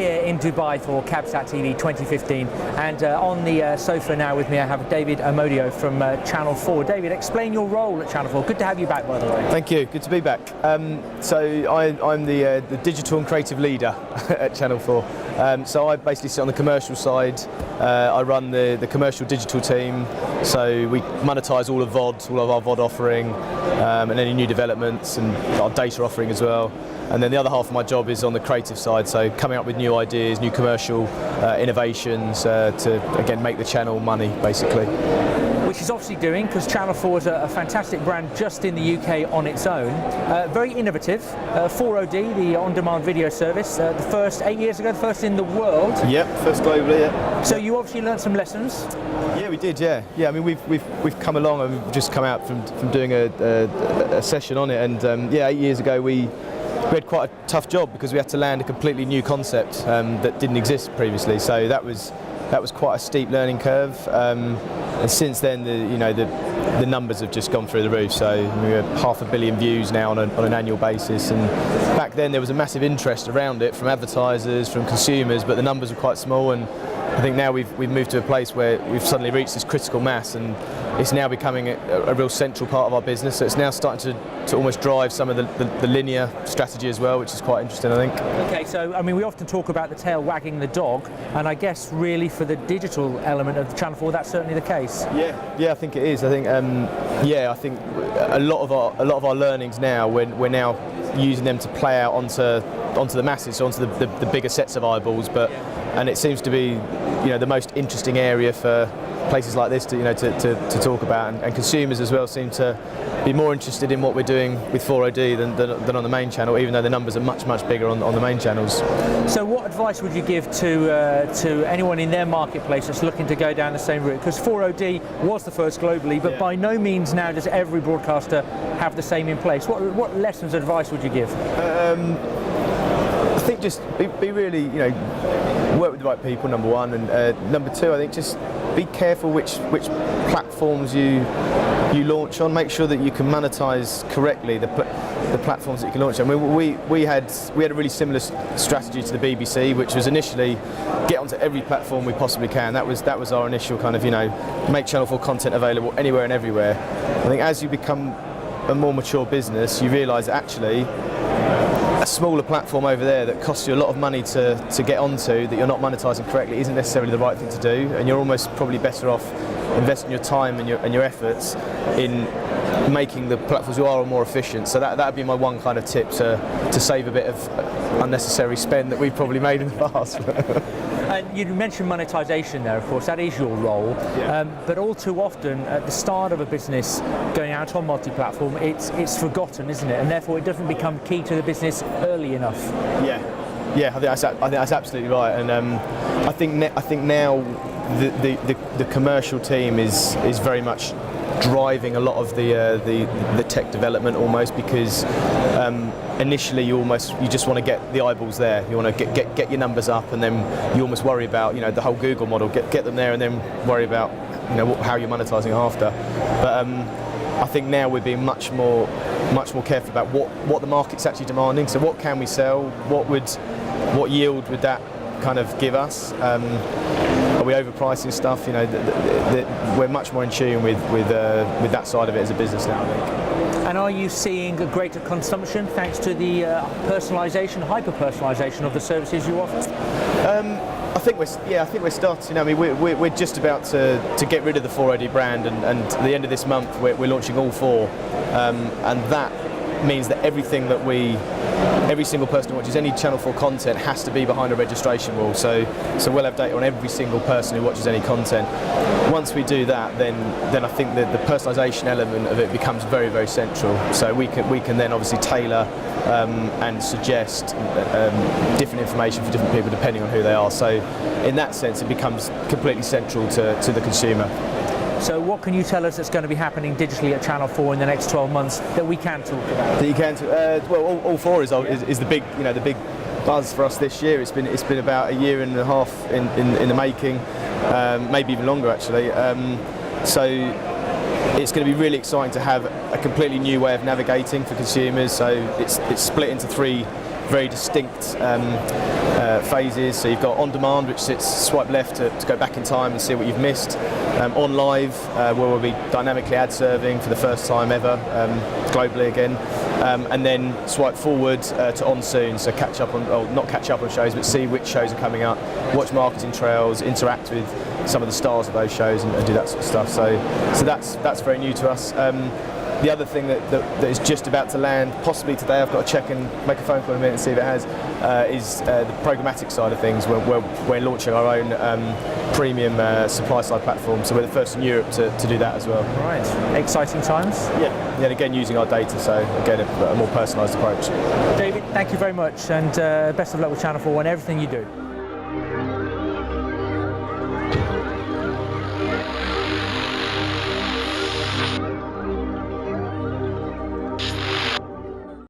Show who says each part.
Speaker 1: here in Dubai for Cabsat TV 2015, and on the sofa now with me I have David Amodio from Channel 4. David, explain your role at Channel 4. Good to have you back, by the way.
Speaker 2: Thank you, good to be back. So I'm the digital and creative leader at Channel 4. So I basically sit on the commercial side. I run the commercial digital team, so we monetize all of VOD, all of our VOD offering, and any new developments and our data offering as well. And then the other half of my job is on the creative side, so coming up with new ideas, new commercial innovations to, again, make the channel money, basically.
Speaker 1: Which is obviously doing, because Channel 4 is a fantastic brand just in the UK on its own. Very innovative. 4OD, the on-demand video service, the first 8 years ago, the first in the world.
Speaker 2: Yep, first globally, yeah.
Speaker 1: So you obviously learned some lessons.
Speaker 2: Yeah, we did, yeah. Yeah, I mean, we've come along, and we've just come out from doing a session on it, and yeah, 8 years ago we had quite a tough job because we had to land a completely new concept that didn't exist previously. So that was quite a steep learning curve. And since then, the numbers have just gone through the roof. So we have 500 million views now on an annual basis. And back then there was a massive interest around it from advertisers, from consumers, but the numbers were quite small. And I think now we've moved to a place where we've suddenly reached this critical mass, and it's now becoming a real central part of our business. So it's now starting to almost drive some of the linear strategy as well, which is quite interesting, I think.
Speaker 1: Okay, so I mean, we often talk about the tail wagging the dog, and I guess really for the digital element of Channel 4, that's certainly the case.
Speaker 2: Yeah, I think it is. I think I think a lot of our learnings now, we're now using them to play out onto the masses, so onto the bigger sets of eyeballs. And it seems to be, the most interesting area for places like this to talk about, and consumers as well seem to be more interested in what we're doing with 4OD than on the main channel, even though the numbers are much bigger on the main channels.
Speaker 1: So what advice would you give to anyone in their marketplace that's looking to go down the same route? Because 4OD was the first globally, but by no means now does every broadcaster have the same in place. What lessons, advice would you give?
Speaker 2: I think just be really, work with the right people, number one, and number two, I think just be careful which platforms you launch on. Make sure that you can monetize correctly the platforms that you can launch on. I mean, we had a really similar strategy to the BBC, which was initially get onto every platform we possibly can. That was our initial kind of, make Channel 4 content available anywhere and everywhere. I think as you become a more mature business, you realise that actually a smaller platform over there that costs you a lot of money to get onto, that you're not monetising correctly, isn't necessarily the right thing to do, and you're almost probably better off investing your time and your efforts in making the platforms you are more efficient. So that'd be my one kind of tip to save a bit of unnecessary spend that we've probably made in the past.
Speaker 1: And you mentioned monetization there, of course, that is your role, but all too often at the start of a business going out on multi-platform, it's forgotten, isn't it? And therefore it doesn't become key to the business early enough.
Speaker 2: Yeah, I think that's absolutely right. And I think now the commercial team is very much driving a lot of the tech development, almost, because initially you just want to get the eyeballs there. You want to get your numbers up, and then you almost worry about the whole Google model. Get them there, and then worry about how you're monetizing after. But I think now we're being much more careful about what the market's actually demanding. So what can we sell? What yield would that kind of give us? Are we overpricing stuff? We're much more in tune with that side of it as a business now, I think.
Speaker 1: And are you seeing a greater consumption thanks to the personalisation, hyper-personalisation of the services you offer?
Speaker 2: I think we're starting. I mean, we're just about to get rid of the 4OD brand, and at the end of this month we're launching all four, and that means that every single person who watches any Channel 4 content has to be behind a registration wall. So we'll have data on every single person who watches any content. Once we do that, then I think that the personalisation element of it becomes very, very central. So we can then obviously tailor and suggest different information for different people depending on who they are. So in that sense, it becomes completely central to the consumer.
Speaker 1: So what can you tell us that's going to be happening digitally at Channel 4 in the next 12 months that we can talk about?
Speaker 2: That you can. Well, all four is the big buzz for us this year. It's been about a year and a half in the making, maybe even longer actually. So it's going to be really exciting to have a completely new way of navigating for consumers. So it's split into three very distinct phases. So you've got on demand, which sits swipe left to go back in time and see what you've missed. On live, where we'll be dynamically ad serving for the first time ever, globally again. And then swipe forward to on soon, so catch up on, or not catch up on shows, but see which shows are coming up, watch marketing trails, interact with some of the stars of those shows, and do that sort of stuff. So that's very new to us. The other thing that is just about to land, possibly today, I've got to check and make a phone call in a minute and see if it has, is the programmatic side of things. We're launching our own premium supply side platform, so we're the first in Europe to do that as well.
Speaker 1: Right, exciting times.
Speaker 2: Yeah, and again using our data, so again a more personalised approach.
Speaker 1: David, thank you very much, and best of luck with Channel 4 and everything you do.